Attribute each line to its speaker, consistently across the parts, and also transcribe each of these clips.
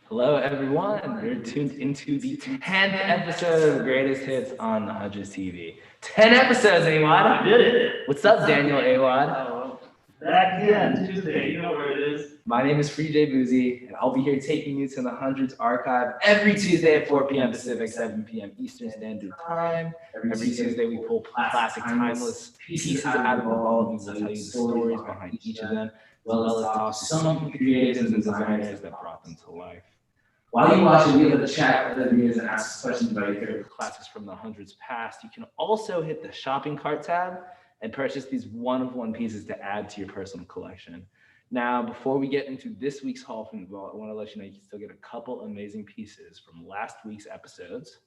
Speaker 1: Hello, everyone. You're tuned into the 10th episode of the Greatest Hits on the Hundreds TV. 10 episodes, Awad.
Speaker 2: I did it.
Speaker 1: What's up, Daniel Awad?
Speaker 2: Back again, Tuesday. You know where it is.
Speaker 1: My name is Free J Boozy, and I'll be here taking you to the Hundreds archive every Tuesday at 4 p.m. Pacific, 7 p.m. Eastern Standard Time. Every Tuesday, we pull classic, timeless pieces out of the vault, and we'll tell you the stories behind each of them, as well as talk to some of the creatives and designers that brought them to life. While you watch it, we have the chat with videos and ask questions about your favorite classics from the hundreds past. You can also hit the shopping cart tab and purchase these one-of-one pieces to add to your personal collection. Now, before we get into this week's haul from the vault, I want to let you know you can still get a couple amazing pieces from last week's episodes.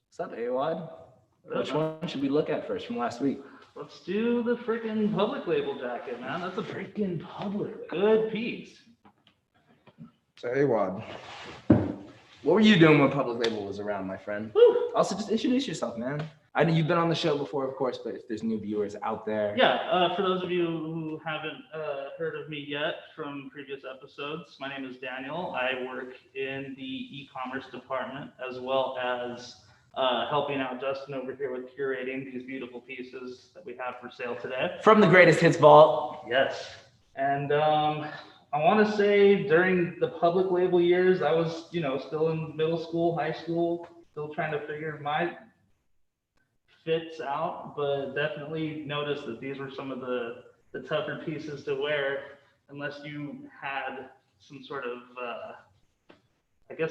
Speaker 1: What's up, Awad? Which one should we look at first from last week?
Speaker 2: Let's do the freaking public label jacket, man. That's a freaking public good piece.
Speaker 3: So, Awad,
Speaker 1: What were you doing when Public Label was around, my friend?
Speaker 2: Woo.
Speaker 1: Also, just introduce yourself, man. I know you've been on the show before, of course, but if there's new viewers out there.
Speaker 2: Yeah, for those of you who haven't heard of me yet from previous episodes, my name is Daniel. I work in the e-commerce department as well as helping out Justin over here with curating these beautiful pieces that we have for sale today.
Speaker 1: From the Greatest Hits Vault.
Speaker 2: Yes. And I want to say during the public label years, I was, still in middle school, high school, still trying to figure my fits out, but definitely noticed that these were some of the tougher pieces to wear unless you had some sort of,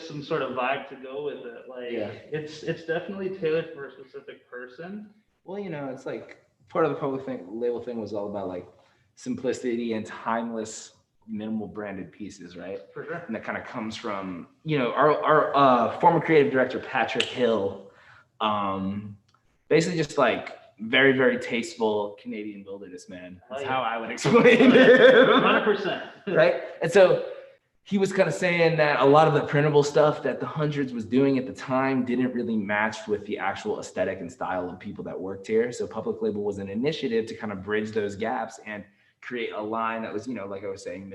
Speaker 2: some sort of vibe to go with it. Like,
Speaker 1: Yeah.
Speaker 2: it's definitely tailored for a specific person.
Speaker 1: Well, it's like part of the label thing was all about like simplicity and timeless, minimal branded pieces, right?
Speaker 2: For sure.
Speaker 1: And that kind of comes from, our former creative director, Patrick Hill, basically just like very, very tasteful Canadian wilderness man. That's how I would explain it.
Speaker 2: 100%.
Speaker 1: Right? And so he was kind of saying that a lot of the printable stuff that the Hundreds was doing at the time didn't really match with the actual aesthetic and style of people that worked here. So Public Label was an initiative to kind of bridge those gaps and create a line that was, like I was saying,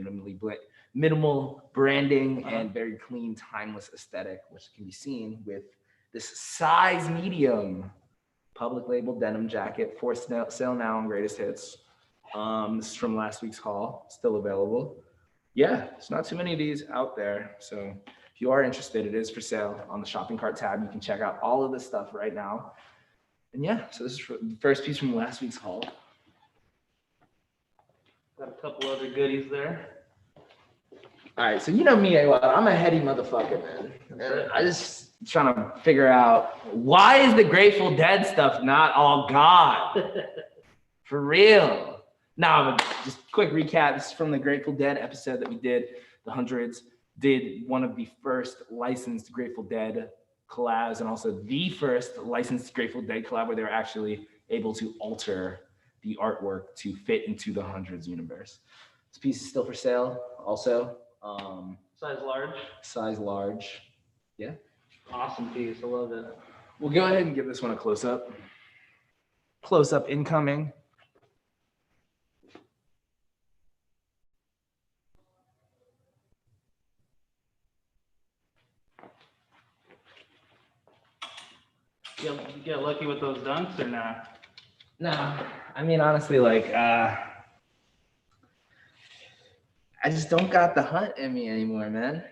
Speaker 1: minimal branding and very clean, timeless aesthetic, which can be seen with this size medium Public Label denim jacket for sale now on Greatest Hits. This is from last week's haul, still available. Yeah, there's not too many of these out there. So if you are interested, it is for sale on the shopping cart tab. You can check out all of this stuff right now. And yeah, so this is the first piece from last week's haul.
Speaker 2: Got a couple other goodies there.
Speaker 1: All right, so you know me, I'm a heady motherfucker, man. And I just trying to figure out why is the Grateful Dead stuff not all God? For real. Nah, but just quick recap. This is from the Grateful Dead episode that we did. The Hundreds did one of the first licensed Grateful Dead collabs and also the first licensed Grateful Dead collab where they were actually able to alter the artwork to fit into the Hundreds universe. This piece is still for sale also.
Speaker 2: Size large.
Speaker 1: Size large. Yeah.
Speaker 2: Awesome piece. I love it.
Speaker 1: We'll go ahead and give this one a close-up. Close-up incoming.
Speaker 2: You get lucky with those dunks or not?
Speaker 1: No, I mean, honestly, like, I just don't got the hunt in me anymore, man.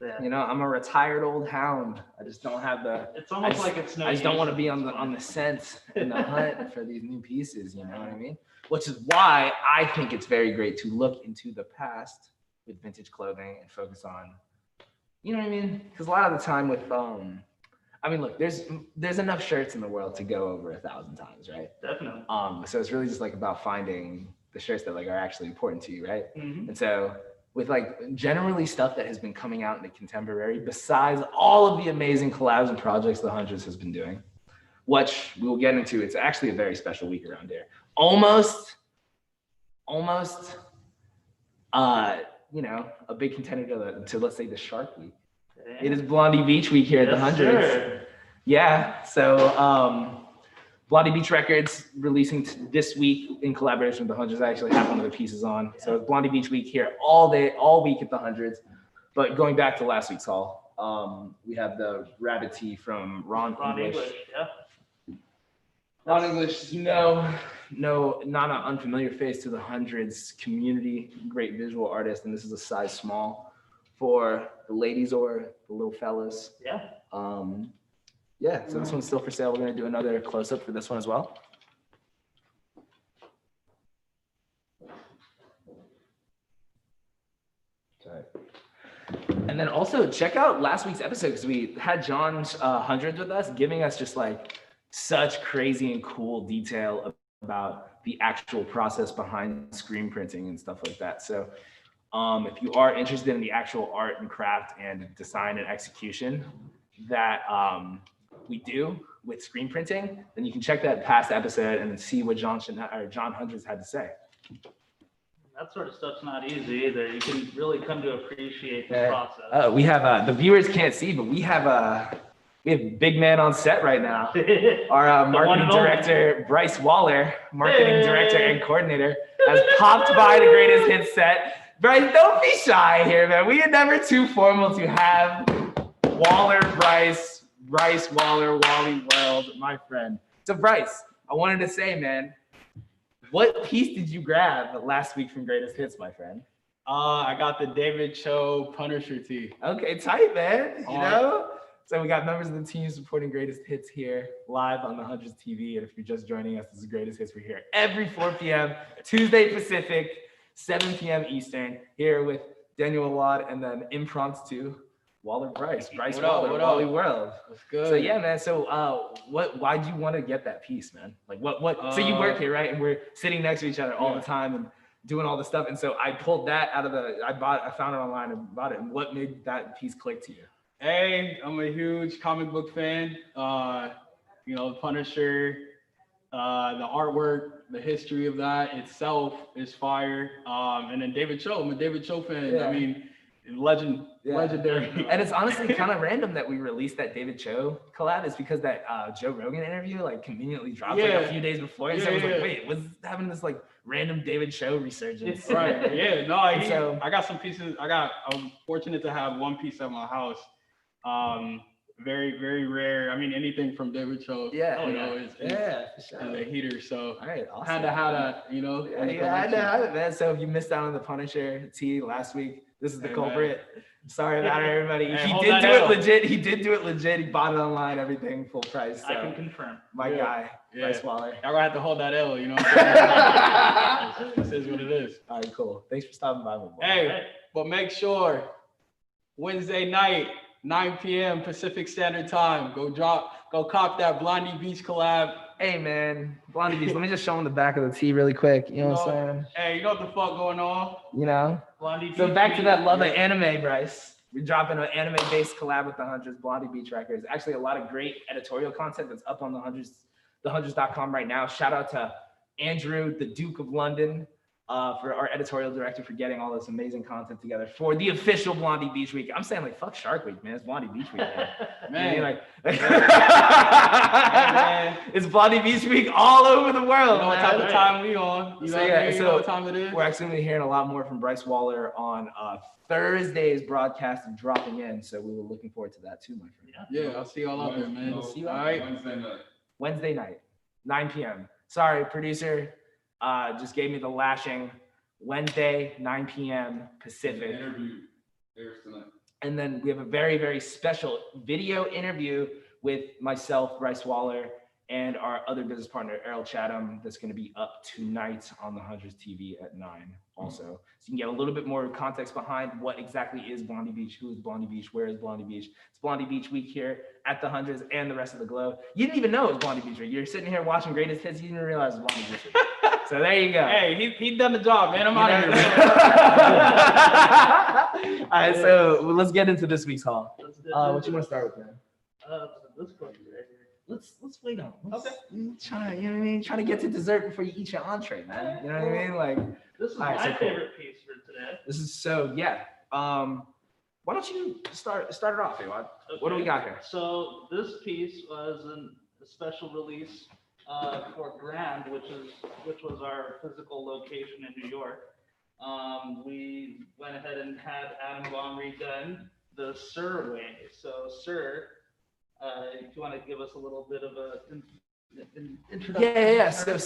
Speaker 2: Yeah.
Speaker 1: I'm a retired old hound. I just don't have the.
Speaker 2: It's almost like it's no.
Speaker 1: I just don't want to be on the scent and the hunt for these new pieces. You know what I mean? Which is why I think it's very great to look into the past with vintage clothing and focus on. You know what I mean? Because a lot of the time with look, there's enough shirts in the world to go over 1,000 times, right?
Speaker 2: Definitely.
Speaker 1: So it's really just like about finding the shirts that like are actually important to you, right?
Speaker 2: Mm-hmm.
Speaker 1: And so with like generally stuff that has been coming out in the contemporary, besides all of the amazing collabs and projects the Hundreds has been doing, which we will get into, it's actually a very special week around here. Almost, a big contender to let's say the Shark Week.
Speaker 2: Yeah.
Speaker 1: It is Blondie Beach Week here at the Hundreds.
Speaker 2: Sure.
Speaker 1: Yeah, so Blondie Beach Records releasing this week in collaboration with the Hundreds. I actually have one of the pieces on. So it's Blondie Beach Week here all day, all week at the Hundreds. But going back to last week's haul, we have the rabbit tea from Ron English.
Speaker 2: Yeah.
Speaker 1: Ron English, not an unfamiliar face to the hundreds community, great visual artist, and this is a size small for the ladies or the little fellas.
Speaker 2: Yeah.
Speaker 1: So this one's still for sale. We're gonna do another close-up for this one as well. Okay. And then also check out last week's episode because we had John's hundreds with us, giving us just like such crazy and cool detail about the actual process behind screen printing and stuff like that. So if you are interested in the actual art and craft and design and execution that we do with screen printing, then you can check that past episode and see what John Hundreds had to say.
Speaker 2: That sort of stuff's not easy either. You can really come to appreciate the process.
Speaker 1: We have the viewers can't see, but we have big man on set right now. Our marketing director, Bryce Waller, marketing director and coordinator, has popped by the Greatest Hits set. Bryce, don't be shy here, man. We are never too formal to have Waller, Bryce, Waller, Wally World, my friend. So Bryce, I wanted to say, man, what piece did you grab last week from Greatest Hits, my friend?
Speaker 4: I got the David Cho Punisher tee.
Speaker 1: Okay, tight, man. You know? So we got members of the team supporting Greatest Hits here live on the Hundreds TV. And if you're just joining us, this is Greatest Hits. We're here every 4 p.m., Tuesday Pacific, 7 p.m. Eastern, here with Daniel Awad and then impromptu Waller Bryce Waller, Wally World.
Speaker 4: That's good.
Speaker 1: So yeah, man. So why'd you want to get that piece, man? Like what so you work here, right? And we're sitting next to each other all the time and doing all this stuff. And so I pulled that out of I found it online and bought it. And what made that piece click to you?
Speaker 4: Hey, I'm a huge comic book fan. Punisher, the artwork, the history of that itself is fire. And then David Cho, I'm a David Cho fan.
Speaker 1: Yeah.
Speaker 4: I mean, legendary.
Speaker 1: And it's honestly kind of random that we released that David Cho collab. It's because that Joe Rogan interview like conveniently dropped like a few days before. And so I was like, wait, what's having this like random David Cho resurgence?
Speaker 4: Right. Yeah. No, I got some pieces. I'm fortunate to have one piece at my house. Very, very rare. I mean, anything from David Cho, is a heater. So
Speaker 1: all right, awesome.
Speaker 4: Had to have that,
Speaker 1: had to have it, man. So if you missed out on the Punisher tee last week, this is the culprit. Sorry about it, everybody. He did do it legit. He did do it legit. He bought it online, everything full price. So
Speaker 2: I can confirm.
Speaker 1: My guy, Bryce Waller.
Speaker 4: Y'all gonna have to hold that L, This is what it is.
Speaker 1: All right, cool. Thanks for stopping by, my boy.
Speaker 4: Hey, but make sure Wednesday night, 9 p.m. Pacific Standard Time. Go cop that Blondie Beach collab.
Speaker 1: Hey man, Blondie Beach. Let me just show him the back of the tee really quick. You know what I'm saying?
Speaker 4: Hey, you know what the fuck going on?
Speaker 1: You know?
Speaker 2: Blondie
Speaker 1: So
Speaker 2: Beach
Speaker 1: back to that love of anime, Bryce. We're dropping an anime-based collab with the Hundreds, Blondie Beach Records. Actually, a lot of great editorial content that's up on the hundreds.com right now. Shout out to Andrew, the Duke of London, for our editorial director for getting all this amazing content together for the official Blondie Beach Week. I'm saying like fuck Shark Week, man. It's Blondie Beach Week, man.
Speaker 4: Man.
Speaker 1: You know, it's Blondie Beach Week all over the world.
Speaker 4: You know what type of time we on? You know what time it is?
Speaker 1: We're actually going to be hearing a lot more from Bryce Waller on Thursday's broadcast of Dropping In. So we were looking forward to that too, my friend.
Speaker 4: Yeah, I'll see y'all out there, man.
Speaker 1: We'll see you
Speaker 4: all
Speaker 1: out
Speaker 4: right.
Speaker 1: Wednesday night, 9 p.m. Sorry, producer. Just gave me the lashing. Wednesday, 9 p.m. Pacific. And then we have a very, very special video interview with myself, Bryce Waller, and our other business partner, Errol Chatham, that's going to be up tonight on the Hundreds TV at 9 also. So you can get a little bit more context behind what exactly is Blondie Beach, who is Blondie Beach, where is Blondie Beach. It's Blondie Beach Week here at the Hundreds and the rest of the globe. You didn't even know it was Blondie Beach Week. You're sitting here watching Greatest Hits, you didn't realize it was Blondie Beach Week. So there you go.
Speaker 4: Hey, he done the job, man. I'm out of here.
Speaker 1: All right, so let's get into this week's haul. What you want to start with, man?
Speaker 2: This one right here.
Speaker 1: Let's wait on. Trying to get to dessert before you eat your entree, man. You know what I mean? Like
Speaker 2: This is
Speaker 1: All right,
Speaker 2: my
Speaker 1: so cool.
Speaker 2: favorite piece for today.
Speaker 1: this is so yeah. Why don't you start it off, Awad? What do we got here?
Speaker 2: So this piece was a special release for Grand, which was our physical location in New York. we went ahead and had Atom Bomb redone the Sir way. So Sir, if you want to give us a little bit of an introduction.
Speaker 1: Yeah. So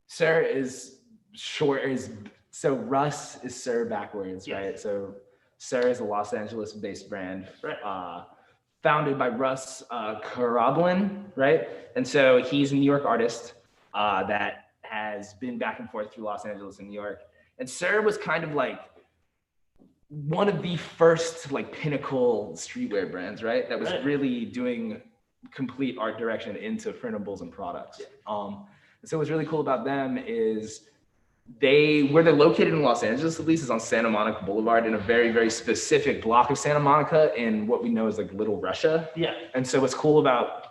Speaker 1: Sir is short so Russ is Sir backwards,
Speaker 2: Yes.
Speaker 1: right? So Sir is a Los Angeles-based brand,
Speaker 2: Right.
Speaker 1: founded by Russ Karablin, right? And so he's a New York artist that has been back and forth through Los Angeles and New York. And Sir was kind of like one of the first like pinnacle streetwear brands, right? That was really doing complete art direction into printables and products. And so what's really cool about them is where they're located in Los Angeles, at least, is on Santa Monica Boulevard in a very, very specific block of Santa Monica in what we know as like Little Russia.
Speaker 2: Yeah.
Speaker 1: And so what's cool about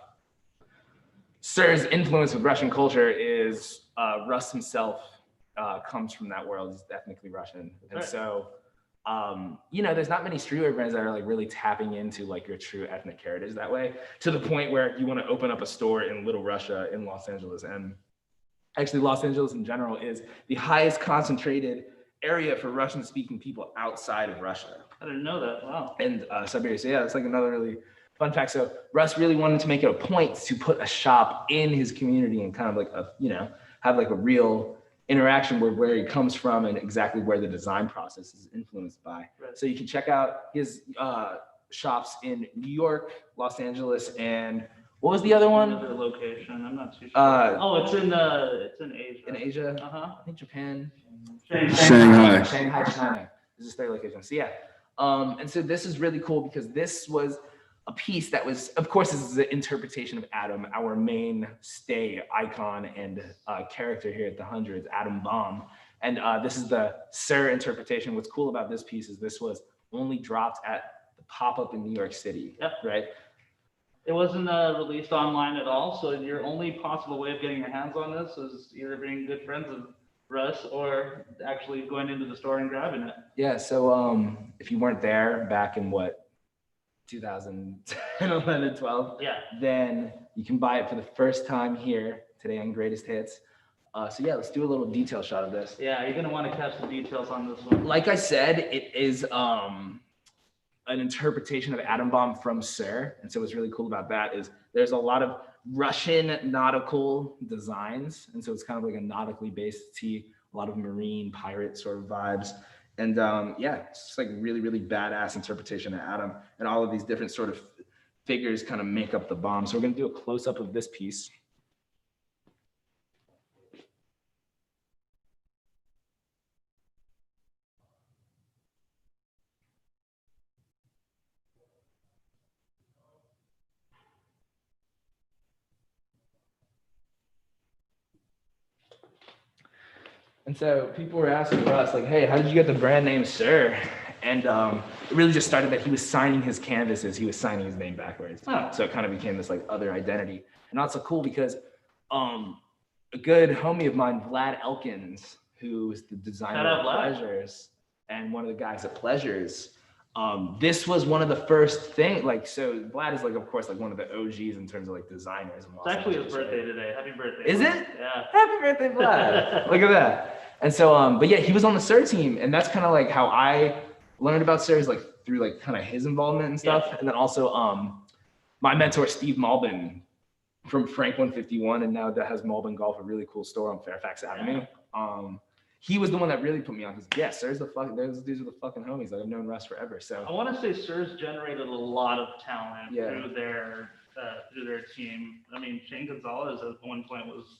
Speaker 1: Sir's influence with Russian culture is Russ himself comes from that world. He's ethnically Russian. And so, there's not many streetwear brands that are like really tapping into like your true ethnic heritage that way, to the point where you want to open up a store in Little Russia in Los Angeles. And actually, Los Angeles in general is the highest concentrated area for Russian-speaking people outside of Russia.
Speaker 2: I didn't know that. Wow.
Speaker 1: And Siberia. So yeah, it's like another really fun fact. So Russ really wanted to make it a point to put a shop in his community and kind of like have like a real interaction with where he comes from and exactly where the design process is influenced by.
Speaker 2: Right.
Speaker 1: So you can check out his shops in New York, Los Angeles, and what was the other one?
Speaker 2: Another location. I'm not too sure. It's in Asia.
Speaker 1: In Asia,
Speaker 2: Uh-huh.
Speaker 1: I think Japan.
Speaker 3: Shanghai.
Speaker 1: Shanghai, China is his third location. So yeah, and so this is really cool because this was a piece that was, of course, this is the interpretation of Atom, our mainstay icon and character here at the Hundreds, Atom Bomb. And this is the Sir interpretation. What's cool about this piece is this was only dropped at the pop-up in New York City, right?
Speaker 2: It wasn't released online at all, so your only possible way of getting your hands on this is either being good friends of Russ or actually going into the store and grabbing it.
Speaker 1: Yeah, so if you weren't there back in 2010, 11, 12, then you can buy it for the first time here today on Greatest Hits. So yeah, let's do a little detail shot of this.
Speaker 2: Yeah, you're gonna want to catch the details on this one.
Speaker 1: Like I said, it is an interpretation of Atom Bomb from Sir. And so what's really cool about that is there's a lot of Russian nautical designs. And so it's kind of like a nautically based tee, a lot of marine pirate sort of vibes. And it's just like really, really badass interpretation of Atom. And all of these different sort of figures kind of make up the bomb. So we're gonna do a close up of this piece. And so people were asking Russ, like, hey, how did you get the brand name Sir? And it really just started that he was signing his canvases, he was signing his name backwards.
Speaker 2: Oh.
Speaker 1: So it kind of became this like other identity. And also cool because a good homie of mine, Vlad Elkins, who is the designer of Pleasures and one of the guys at Pleasures, this was one of the first things, like, so Vlad is like, of course, like one of the OGs in terms of like designers.
Speaker 2: It's actually his birthday today. Happy birthday.
Speaker 1: Is it?
Speaker 2: Yeah.
Speaker 1: Happy birthday, Vlad. Look at that. And so, but yeah, he was on the Sir team. And that's kind of like how I learned about Sir, is like through like kind of his involvement and stuff. Yeah. And then also my mentor, Steve Malbin from Frank 151, and now that has Malbin Golf, a really cool store on Fairfax Avenue. He was the one that really put me on, because yeah, Sir's those dudes are the fucking homies. Like, I've known Russ forever. So
Speaker 2: I want to say Sir's generated a lot of talent through their team. I mean, Shane Gonzalez at one point was,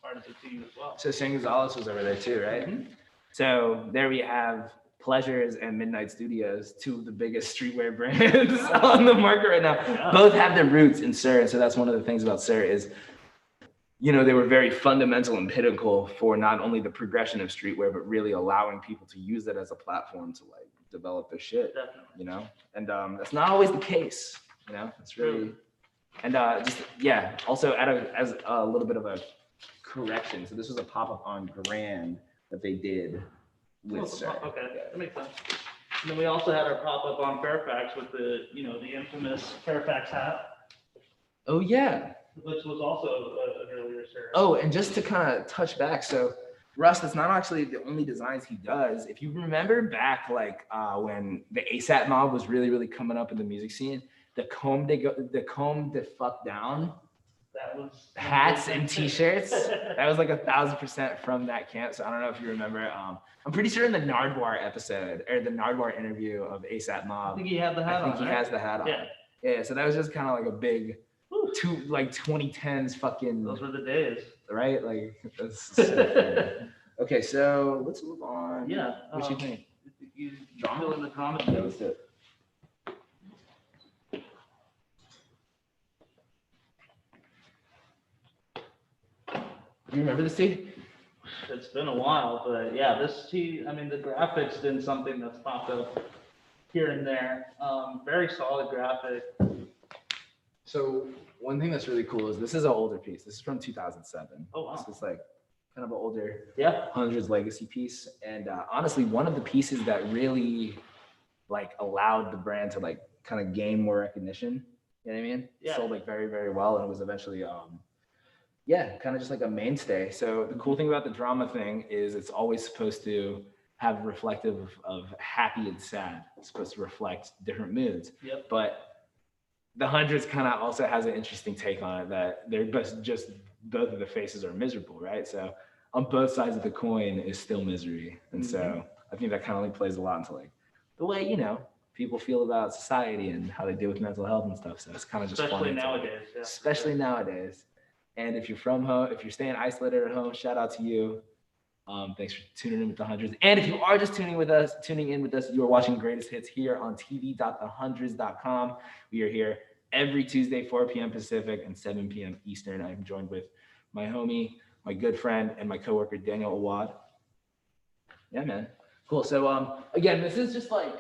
Speaker 2: part of the team as well.
Speaker 1: So Shane Gonzalez was over there too, right? Mm-hmm. So there we have Pleasures and Midnight Studios, two of the biggest streetwear brands on the market right now. Yeah. Both have their roots in Sir, and so that's one of the things about Sir is, they were very fundamental and pinnacle for not only the progression of streetwear, but really allowing people to use it as a platform to like develop their shit.
Speaker 2: Definitely.
Speaker 1: And that's not always the case. It's really, and also as a little bit of a correction. So this was a pop-up on Grand that they did with Sir.
Speaker 2: Okay, that makes sense. And then we also had our pop-up on Fairfax with the infamous Fairfax hat.
Speaker 1: Oh yeah.
Speaker 2: which was also an earlier shirt.
Speaker 1: Oh, and just to kind of touch back, so Russ, that's not actually the only designs he does. If you remember back, like when the ASAP mob was really, really coming up in the music scene, the comb to fuck down,
Speaker 2: that was
Speaker 1: hats and T-shirts. That was like 1,000% from that camp. So I don't know if you remember. I'm pretty sure in the Nardwar episode or the Nardwar interview of ASAP Mob,
Speaker 2: I think he had the hat on.
Speaker 1: I think he has the hat on.
Speaker 2: Yeah.
Speaker 1: Yeah. So that was just kind of like a big, 2010s fucking.
Speaker 2: Those were the days.
Speaker 1: Right? Like that's so funny. Okay, so let's move on.
Speaker 2: Yeah.
Speaker 1: What you think?
Speaker 2: You fill in the drama.
Speaker 1: Yeah, let's do it. You remember this tee?
Speaker 2: It's been a while, but yeah, this tee, I mean, the graphics been something that's popped up here and there. Very solid graphic.
Speaker 1: So one thing that's really cool is this is an older piece. This is from 2007.
Speaker 2: Oh, wow.
Speaker 1: This is like kind of an older
Speaker 2: Yeah.
Speaker 1: Hundreds legacy piece. And honestly, one of the pieces that really like allowed the brand to like kind of gain more recognition. You know what I mean? It
Speaker 2: Yeah.
Speaker 1: sold like very, very well and was eventually kind of just like a mainstay. So the cool thing about the drama thing is it's always supposed to have reflective of happy and sad. It's supposed to reflect different moods.
Speaker 2: Yep.
Speaker 1: But the hundreds kind of also has an interesting take on it that they're just both of the faces are miserable, right? So on both sides of the coin is still misery. And so I think that kind of like plays a lot into like the way, people feel about society and how they deal with mental health and stuff. So it's kind of just
Speaker 2: Especially
Speaker 1: fun.
Speaker 2: nowadays. Yeah.
Speaker 1: Especially nowadays. And if you're from home, if you're staying isolated at home, shout out to you. Thanks for tuning in with the hundreds. And if you are just tuning in with us, you are watching Greatest Hits here on tv.thehundreds.com. We are here every Tuesday, 4 p.m. Pacific and 7 p.m. Eastern. I'm joined with my homie, my good friend, and my coworker, Daniel Awad. Yeah, man. Cool. So again, this is just like,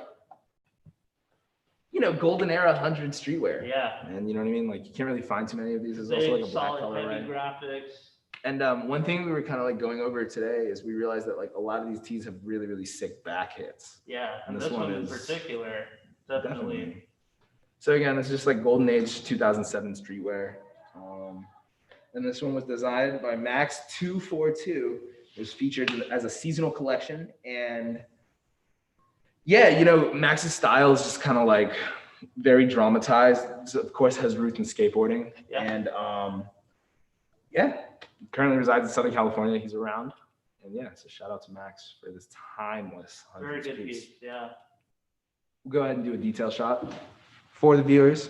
Speaker 1: golden era 100 streetwear.
Speaker 2: Yeah.
Speaker 1: And you know what I mean? Like you can't really find too many of these. There's
Speaker 2: Big,
Speaker 1: also like a black
Speaker 2: solid,
Speaker 1: color,
Speaker 2: heavy
Speaker 1: right?
Speaker 2: graphics.
Speaker 1: And one thing we were kind of like going over today is we realized that like a lot of these tees have really, really sick back hits.
Speaker 2: Yeah, and
Speaker 1: And
Speaker 2: this
Speaker 1: this
Speaker 2: one
Speaker 1: one
Speaker 2: in
Speaker 1: is
Speaker 2: particular, definitely.
Speaker 1: So again, it's just like golden age 2007 streetwear. And this one was designed by Max 242. It was featured as a seasonal collection. And yeah, Max's style is just kind of like very dramatized. So of course has roots in skateboarding.
Speaker 2: Yeah.
Speaker 1: And currently resides in Southern California. He's around. And yeah, so shout out to Max for this timeless
Speaker 2: Very
Speaker 1: 100s
Speaker 2: good
Speaker 1: piece.
Speaker 2: piece, yeah.
Speaker 1: We'll go ahead and do a detail shot for the viewers.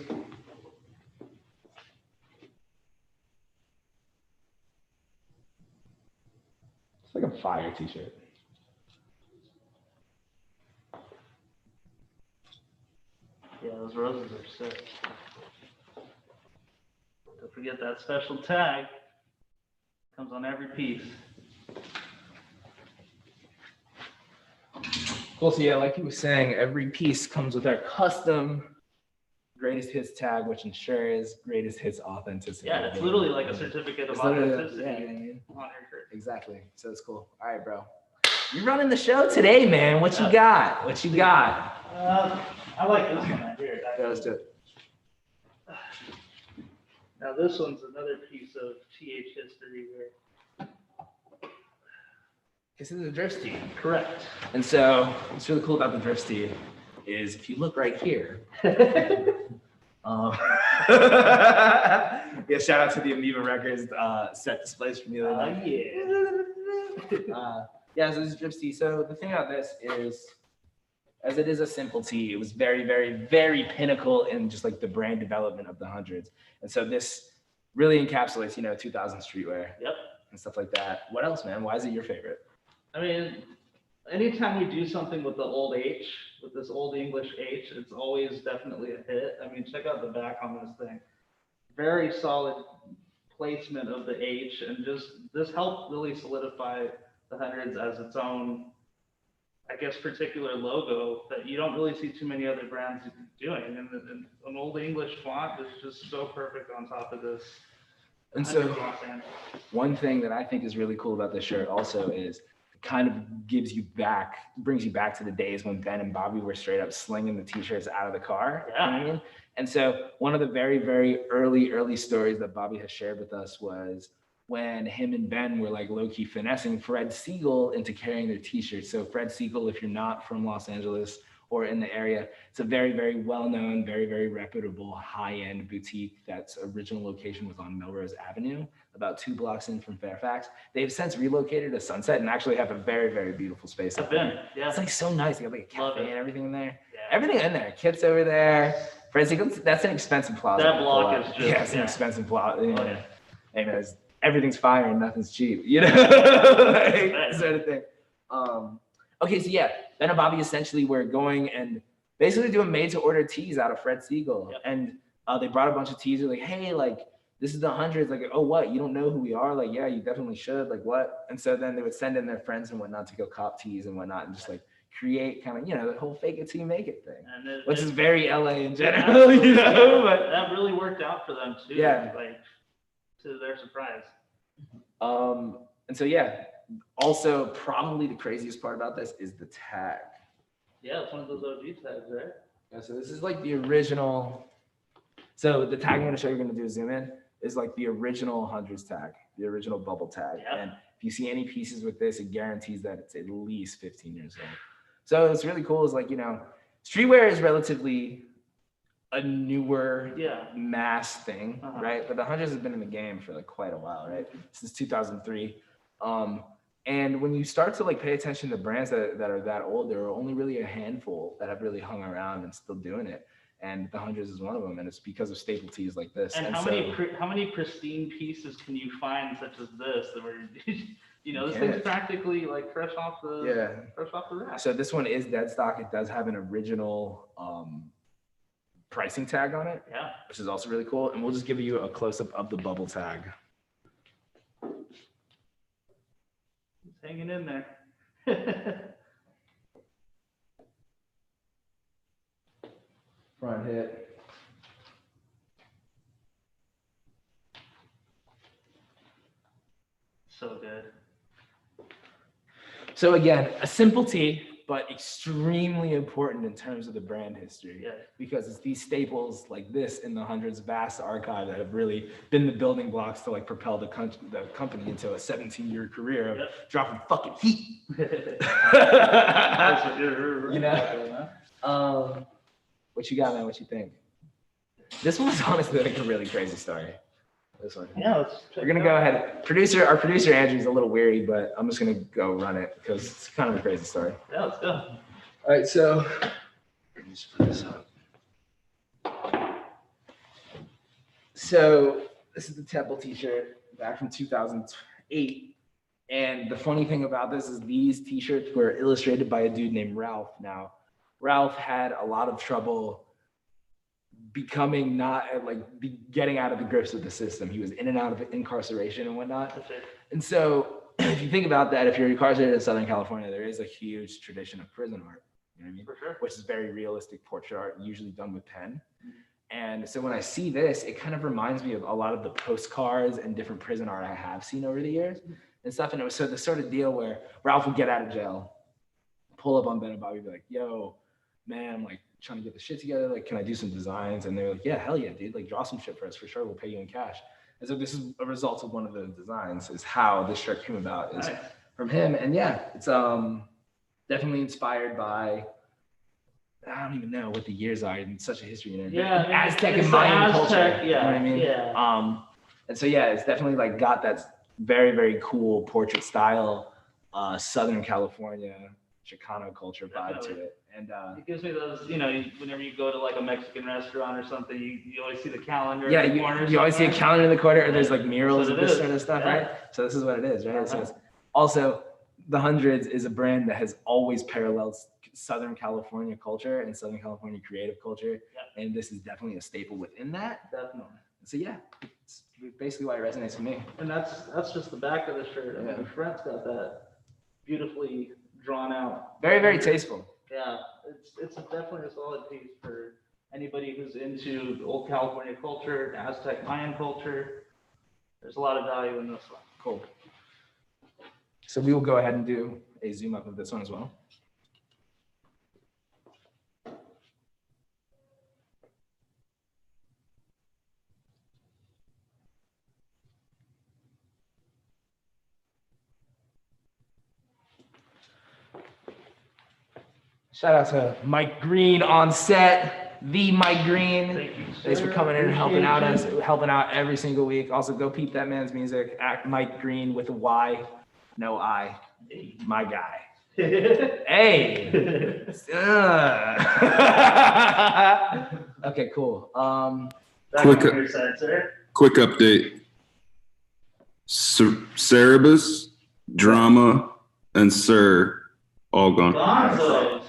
Speaker 1: It's like a fire t-shirt.
Speaker 2: Yeah, those roses are sick. Don't forget that special tag. Comes on every piece.
Speaker 1: Cool. So yeah, like he was saying, every piece comes with our custom greatest hits tag, which ensures greatest hits authenticity.
Speaker 2: Yeah, it's literally like a certificate of
Speaker 1: It's literally-
Speaker 2: authenticity
Speaker 1: yeah, you know what I mean?
Speaker 2: on your shirt.
Speaker 1: Exactly. So it's cool. All right, bro. You're running the show today, man. What you got? What you got?
Speaker 2: I like this one right here.
Speaker 1: Yeah, let's do it.
Speaker 2: Now this one's another piece of TH history here.
Speaker 1: This is a drift tee.
Speaker 2: Correct.
Speaker 1: And so what's really cool about the drift tee is if you look right here. Yeah, shout out to the Amoeba Records set displays from the other night. Yeah, so this is drift tee. So the thing about this is, as it is a simple tee, it was very, very, very pinnacle in just like the brand development of the hundreds. And so this really encapsulates, 2000 streetwear.
Speaker 2: Yep.
Speaker 1: And stuff like that. What else, man? Why is it your favorite?
Speaker 2: I mean, anytime we do something with the old H, with this old English H, it's always definitely a hit. I mean, check out the back on this thing. Very solid placement of the H, and just this helped really solidify the hundreds as its own, I guess, particular logo that you don't really see too many other brands doing. And an old English font is just so perfect on top of this.
Speaker 1: And so
Speaker 2: 100 Los Angeles.
Speaker 1: one thing that I think is really cool about this shirt also is kind of brings you back to the days when Ben and Bobby were straight up slinging the t-shirts out of the car.
Speaker 2: Yeah.
Speaker 1: You know what I mean? And so one of the very, very early stories that Bobby has shared with us was when him and Ben were like low-key finessing Fred Siegel into carrying their t-shirts. So Fred Siegel, if you're not from Los Angeles or in the area, it's a very, very well-known, very, very reputable high-end boutique. That's original location was on Melrose Avenue, about 2 blocks in from Fairfax. They've since relocated to Sunset and actually have a very, very beautiful space.
Speaker 2: I've been, yeah.
Speaker 1: It's like so nice. You got like a
Speaker 2: Love
Speaker 1: cafe
Speaker 2: it.
Speaker 1: and everything in there.
Speaker 2: Yeah.
Speaker 1: Everything in there. Kits over there. Fred Siegel, that's an expensive plaza.
Speaker 2: That block is just,
Speaker 1: yeah, it's an expensive plaza.
Speaker 2: Oh, yeah.
Speaker 1: Hey man, everything's fire and nothing's cheap, you know, like, sort of thing. Okay, so yeah, Ben and Bobby essentially were going and basically doing made-to-order tees out of Fred Siegel,
Speaker 2: Yep.
Speaker 1: and they brought a bunch of tees. They're like, hey, like this is the hundreds. Like, oh, what? You don't know who we are? Like, yeah, you definitely should. Like, what? And so then they would send in their friends and whatnot to go cop tees and whatnot, and just like create kind of, you know, the whole fake it till you make it thing,
Speaker 2: And
Speaker 1: which is very LA in general, you know. But
Speaker 2: that really worked out for them too.
Speaker 1: Yeah.
Speaker 2: Like, to their surprise.
Speaker 1: And so yeah, also probably the craziest part about this is the tag.
Speaker 2: Yeah, it's one of those OG tags, right?
Speaker 1: Yeah, so this is like the original. So the tag I'm going to show you, going to do a zoom in, is like the original hundreds tag, the original bubble tag.
Speaker 2: Yeah.
Speaker 1: And if you see any pieces with this, it guarantees that it's at least 15 years old. So it's really cool. Is like, you know, streetwear is relatively a newer mass thing, right? But the hundreds has been in the game for like quite a while, right? Since 2003. And when you start to like pay attention to brands that are that old, there are only really a handful that have really hung around and still doing it. And the hundreds is one of them, and it's because of staple tees like this.
Speaker 2: And how many pristine pieces can you find such as this that were, you know, this thing's practically like fresh off the rack.
Speaker 1: So this one is dead stock. It does have an original pricing tag on it, which is also really cool. And we'll just give you a close up of the bubble tag.
Speaker 2: It's hanging in there.
Speaker 1: Front hit.
Speaker 2: So good.
Speaker 1: So again, a simple tee, but extremely important in terms of the brand history.
Speaker 2: Yeah.
Speaker 1: Because it's these staples like this in the hundreds vast archive that have really been the building blocks to like propel the company into a 17-year career of dropping fucking heat. You know? What you got, man? What you think? This one's honestly like a really crazy story. This one.
Speaker 2: Yeah,
Speaker 1: we're gonna go ahead. Our producer Andrew's a little weary, but I'm just gonna go run it because it's kind of a crazy story.
Speaker 2: Yeah, let's go.
Speaker 1: All right, so let me just put this up. So this is the Temple T-shirt back from 2008, and the funny thing about this is these T-shirts were illustrated by a dude named Ralph. Now, Ralph had a lot of trouble becoming getting out of the grips of the system. He was in and out of incarceration and whatnot. And so if you think about that, if you're incarcerated in Southern California, there is a huge tradition of prison art, you know what I mean?
Speaker 2: For sure.
Speaker 1: Which is very realistic portrait art, usually done with pen. And so when I see this, it kind of reminds me of a lot of the postcards and different prison art I have seen over the years and stuff. And it was so the sort of deal where Ralph would get out of jail, pull up on Ben and Bobby, be like, yo, man, I'm like trying to get the shit together. Like, can I do some designs? And they were like, yeah, hell yeah, dude. Like, draw some shit for us for sure. We'll pay you in cash. And so this is a result of one of the designs, is how this shirt came about, is from him. And yeah, it's definitely inspired by, I don't even know what the years are. In such a history in it.
Speaker 2: Yeah,
Speaker 1: Aztec and Mayan culture.
Speaker 2: Yeah,
Speaker 1: you know what I mean?
Speaker 2: Yeah.
Speaker 1: And so yeah, it's definitely like got that very, very cool portrait style, Southern California Chicano culture vibe to it. And
Speaker 2: it gives me those, you know, whenever you go to like a Mexican restaurant or something, you always see the calendar.
Speaker 1: Yeah,
Speaker 2: in the corner
Speaker 1: you always see a calendar in the corner, or there's like murals
Speaker 2: So
Speaker 1: of this sort of stuff, right? So this is what it is, right? So it's also, the Hundreds is a brand that has always paralleled Southern California culture and Southern California creative culture. And this is definitely a staple within that.
Speaker 2: Definitely.
Speaker 1: So yeah, it's basically why it resonates with me.
Speaker 2: And that's just the back of the shirt. And the front's got that beautifully drawn out.
Speaker 1: Very, very tasteful.
Speaker 2: Yeah, it's definitely a solid piece for anybody who's into old California culture, Aztec Mayan culture. There's a lot of value in this one.
Speaker 1: Cool. So we will go ahead and do a zoom up of this one as well. Shout out to Mike Green on set, the Mike Green.
Speaker 2: Thank you,
Speaker 1: Thanks for
Speaker 2: sir.
Speaker 1: coming in and helping out
Speaker 2: Appreciate
Speaker 1: us, helping out every single week. Also, go peep that man's music. Act Mike Green with a Y, no I. My guy. Hey. Okay, cool.
Speaker 2: Back
Speaker 3: Quick-
Speaker 2: on your side, sir.
Speaker 3: Quick update. Cerebus, Drama, and Sir all gone.
Speaker 2: Gonzos.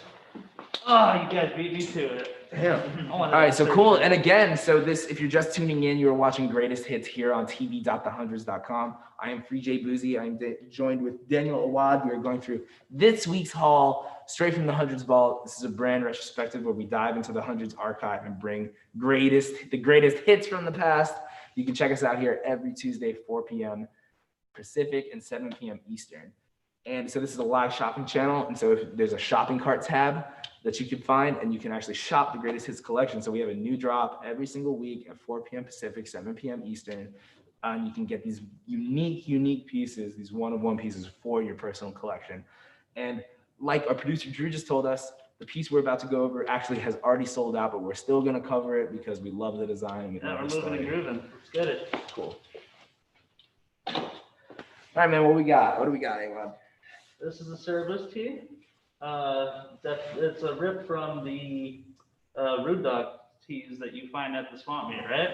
Speaker 2: Oh, you guys beat me to it.
Speaker 1: Damn.
Speaker 2: All
Speaker 1: All right, so cool. And again, so this, if you're just tuning in, you're watching Greatest Hits here on tv.thehundreds.com. I am Free J Boozy. I'm joined with Daniel Awad. We are going through this week's haul straight from the Hundreds Vault. This is a brand retrospective where we dive into the Hundreds archive and bring the greatest hits from the past. You can check us out here every Tuesday, 4 p.m. Pacific and 7 p.m. Eastern. And so this is a live shopping channel. And so if there's a shopping cart tab that you can find, and you can actually shop the Greatest Hits collection. So we have a new drop every single week at 4 p.m. Pacific, 7 p.m. Eastern. And you can get these unique pieces, these one-of-one pieces for your personal collection. And like our producer Drew just told us, the piece we're about to go over actually has already sold out, but we're still going to cover it because we love the design. And we
Speaker 2: Yeah,
Speaker 1: love
Speaker 2: we're
Speaker 1: the
Speaker 2: moving and
Speaker 1: story.
Speaker 2: grooving. Let's get it.
Speaker 1: Cool. All right, man, what we got? What do we got, Awad?
Speaker 2: This is a service tee. It's a rip from the Rude Dog tees that you find at the swamp meet, right?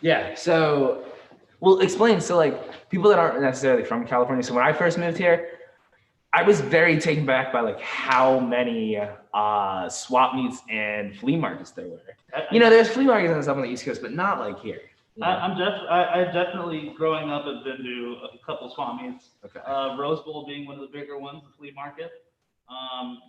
Speaker 1: Yeah, so we'll explain. So like people that aren't necessarily from California. So when I first moved here, I was very taken back by like how many swap meets and flea markets there were. You know, there's flea markets and stuff on the East Coast, but not like here. You know?
Speaker 2: I definitely growing up have been to a couple swap meets.
Speaker 1: Okay.
Speaker 2: Rose Bowl being one of the bigger ones, the flea market.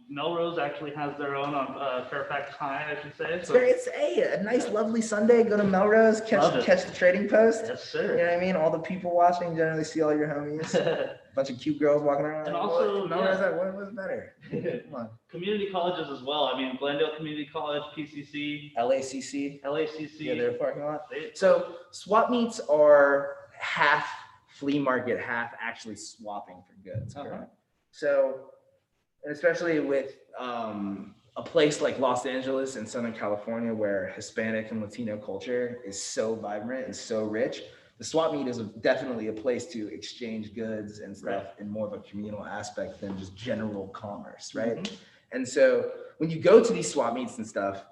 Speaker 2: Melrose actually has their own on Fairfax High, I should say. So,
Speaker 1: It's a nice, lovely Sunday. Go to Melrose,
Speaker 2: Love it.
Speaker 1: catch the Trading Post.
Speaker 2: yes,
Speaker 1: You know
Speaker 2: sir.
Speaker 1: what I mean? All the people watching generally see all your homies. Bunch of cute girls walking around.
Speaker 2: And
Speaker 1: like,
Speaker 2: also,
Speaker 1: what? Melrose, what was better? Come on.
Speaker 2: Community colleges as well. I mean, Glendale Community College, PCC,
Speaker 1: LACC.
Speaker 2: LACC.
Speaker 1: Yeah, their parking lot.
Speaker 2: They-
Speaker 1: So swap meets are half flea market, half actually swapping for goods.
Speaker 2: Uh-huh.
Speaker 1: Correct? So, and especially with a place like Los Angeles and Southern California, where Hispanic and Latino culture is so vibrant and so rich, the swap meet is definitely a place to exchange goods and stuff in more of a communal aspect than just general commerce, right?
Speaker 2: Mhm.
Speaker 1: And so when you go to these swap meets and stuff,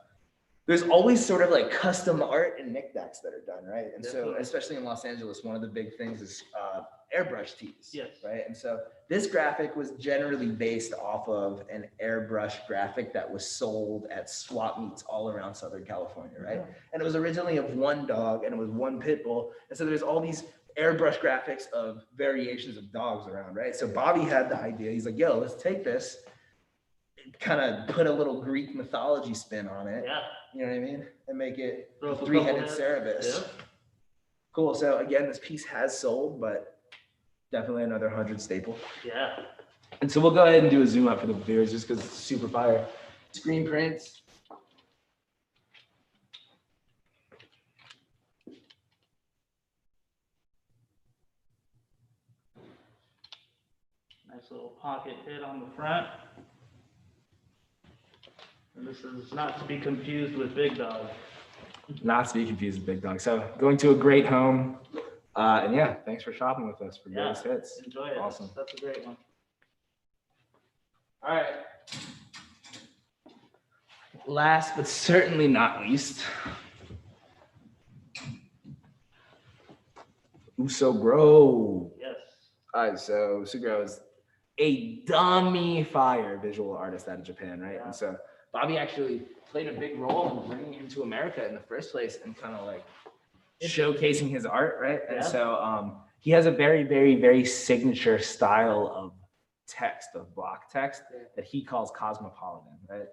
Speaker 1: there's always sort of like custom art and knickknacks that are done, right? And so,
Speaker 2: Definitely.
Speaker 1: especially in Los Angeles, one of the big things is airbrush tees,
Speaker 2: Yes.
Speaker 1: right? And so this graphic was generally based off of an airbrush graphic that was sold at swap meets all around Southern California, right? And it was originally of one dog and it was one pit bull. And so there's all these airbrush graphics of variations of dogs around, right? So Bobby had the idea. He's like, yo, let's take this, kind of put a little Greek mythology spin on it.
Speaker 2: Yeah.
Speaker 1: You know what I mean? And make it
Speaker 2: Throw up a
Speaker 1: three-headed
Speaker 2: couple
Speaker 1: Cerebus.
Speaker 2: Yeah.
Speaker 1: Cool. So again, this piece has sold, but definitely another 100 staple.
Speaker 2: Yeah.
Speaker 1: And so we'll go ahead and do a zoom up for the viewers just because it's super fire. Screen prints.
Speaker 2: Nice little pocket hit on the front. And this is not to be confused with Big Dog.
Speaker 1: Not to be confused with Big Dog. So going to a great home. And yeah, thanks for shopping with us for
Speaker 2: Yeah.
Speaker 1: Greatest Hits.
Speaker 2: Enjoy it.
Speaker 1: Awesome.
Speaker 2: That's a great one.
Speaker 1: All right. Last but certainly not least, Uso Grove.
Speaker 2: Yes.
Speaker 1: All right, so Uso Grove is a dummy fire visual artist out of Japan, right?
Speaker 2: Yeah.
Speaker 1: And so Bobby actually played a big role in bringing him to America in the first place and kind of like showcasing his art, right? And
Speaker 2: Yeah.
Speaker 1: so he has a very signature style of text, of block text, that he calls cosmopolitan, right?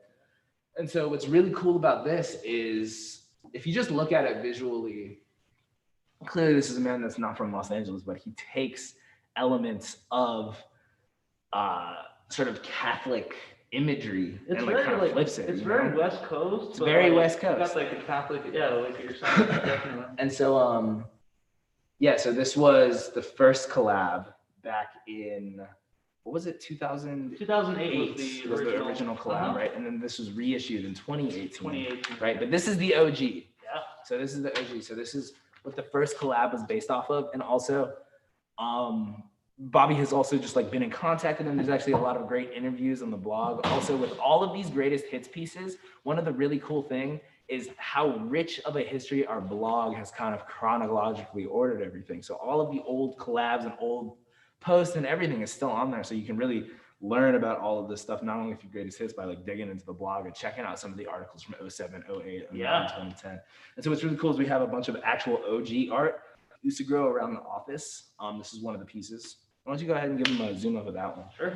Speaker 1: And so what's really cool about this is if you just look at it visually, clearly this is a man that's not from Los Angeles, but he takes elements of sort of Catholic imagery
Speaker 2: It's
Speaker 1: and
Speaker 2: very
Speaker 1: kind of
Speaker 2: like
Speaker 1: flips it.
Speaker 2: it's
Speaker 1: you
Speaker 2: very
Speaker 1: know?
Speaker 2: West Coast.
Speaker 1: It's
Speaker 2: but,
Speaker 1: very
Speaker 2: like,
Speaker 1: West
Speaker 2: you got
Speaker 1: Coast.
Speaker 2: like the Catholic, yeah, like you're saying, definitely.
Speaker 1: And so yeah, so this was the first collab back in, what was it, 2008
Speaker 2: 2008
Speaker 1: was the original collab, right? And then this was reissued in 2018, right? But this is the OG.
Speaker 2: Yeah.
Speaker 1: So this is the OG. So this is what the first collab was based off of. And also, Bobby has also just like been in contact with him. There's actually a lot of great interviews on the blog. Also, with all of these greatest hits pieces, one of the really cool thing is how rich of a history our blog has kind of chronologically ordered everything. So all of the old collabs and old posts and everything is still on there. So you can really learn about all of this stuff, not only through greatest hits by like digging into the blog and checking out some of the articles from 07, 08, 09, 2010. And so what's really cool is we have a bunch of actual OG art that used to grow around the office. This is one of the pieces. Why don't you go ahead and give them a zoom of that one?
Speaker 2: Sure.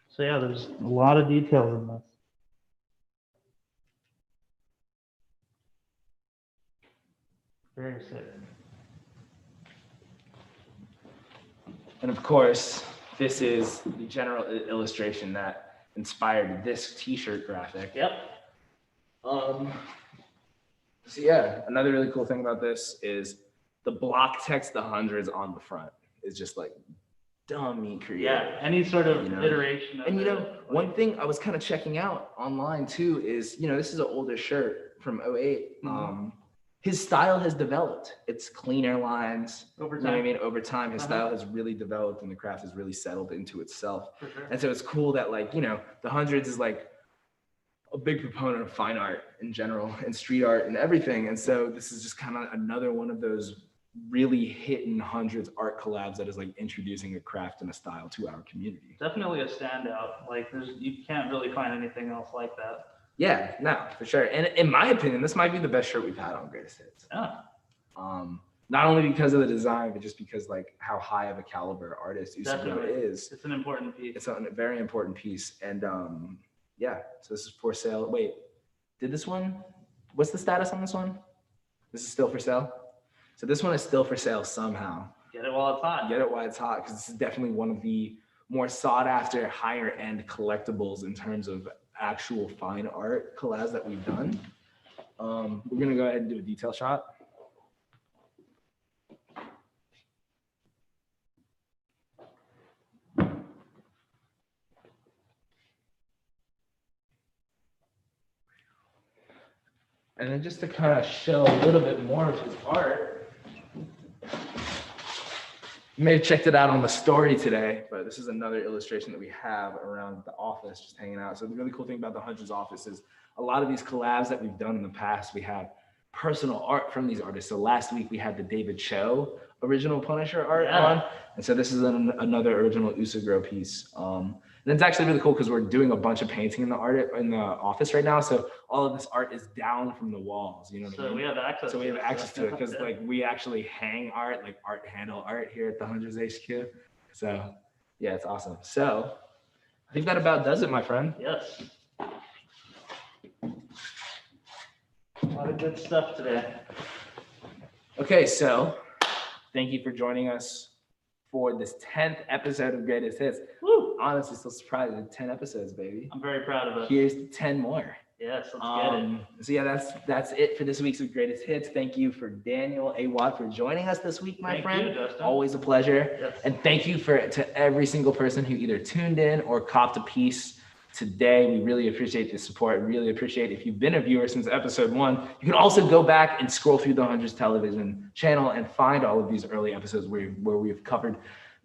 Speaker 2: So yeah, there's a lot of details in this. Very sick.
Speaker 1: And of course, this is the general illustration that inspired this t-shirt graphic.
Speaker 2: Yep.
Speaker 1: So yeah, another really cool thing about this is the block text, the hundreds on the front is just like dummy creative.
Speaker 2: Yeah, any sort of iteration of
Speaker 1: and
Speaker 2: it,
Speaker 1: one thing I was kind of checking out online too is, this is an older shirt from 08. His style has developed. It's cleaner lines.
Speaker 2: over
Speaker 1: You know what I
Speaker 2: time.
Speaker 1: mean? Over time, his style has really developed and the craft has really settled into itself.
Speaker 2: For sure.
Speaker 1: And so it's cool that like, the hundreds is like a big proponent of fine art in general and street art and everything. And so this is just kind of another one of those really hitting hundreds art collabs that is like introducing a craft and a style to our community.
Speaker 2: Definitely a standout. Like you can't really find anything else like that.
Speaker 1: Yeah, no, for sure. And in my opinion, this might be the best shirt we've had on Greatest Hits.
Speaker 2: Yeah.
Speaker 1: Not only because of the design, but just because like how high of a caliber artist Usagro
Speaker 2: Definitely.
Speaker 1: is.
Speaker 2: It's an important piece.
Speaker 1: It's a very important piece. And yeah, so this is for sale. Wait, what's the status on this one? This is still for sale? So this one is still for sale somehow.
Speaker 2: Get it while it's hot.
Speaker 1: Get it while it's hot, because this is definitely one of the more sought after, higher end collectibles in terms of actual fine art collabs that we've done. We're gonna go ahead and do a detail shot. And then just to kind of show a little bit more of his art, you may have checked it out on the story today, but this is another illustration that we have around the office, just hanging out. So the really cool thing about the Hundreds office is a lot of these collabs that we've done in the past, we have personal art from these artists. So last week we had the David Cho original Punisher art on. And so this is another original Usagro piece. And it's actually really cool because we're doing a bunch of painting in the office right now. So all of this art is down from the walls, you know what I mean?
Speaker 2: We have access.
Speaker 1: So we have access to it because like we actually hang art, like art handle art here at the Hundreds HQ. So yeah, it's awesome. So I think that about does it, my friend.
Speaker 2: Yes. A lot of good stuff today.
Speaker 1: Okay, so thank you for joining us for this 10th episode of Greatest Hits.
Speaker 2: Woo!
Speaker 1: Honestly, still surprised at 10 episodes, baby.
Speaker 2: I'm very proud of us.
Speaker 1: Here's 10 more.
Speaker 2: Yes, let's get it.
Speaker 1: So yeah, that's it for this week's Greatest Hits. Thank you for Daniel A. Watt for joining us this week, my friend.
Speaker 2: Thank you, Justin.
Speaker 1: Always a pleasure.
Speaker 2: Yes.
Speaker 1: And thank you to every single person who either tuned in or copped a piece today. We really appreciate the support. Really appreciate if you've been a viewer since episode 1. You can also go back and scroll through the Hundreds television channel and find all of these early episodes where we've covered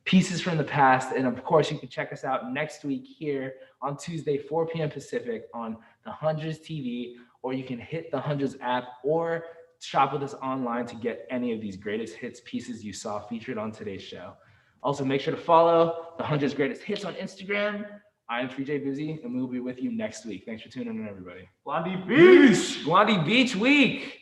Speaker 1: pieces from the past. And of course, you can check us out next week here on Tuesday, 4 p.m. Pacific on the Hundreds TV, or you can hit the Hundreds app or shop with us online to get any of these Greatest Hits pieces you saw featured on today's show. Also, make sure to follow the Hundreds Greatest Hits on Instagram. I am 3J Boozy, and we will be with you next week. Thanks for tuning in, everybody.
Speaker 2: Blondie Beach!
Speaker 1: Blondie Beach Week!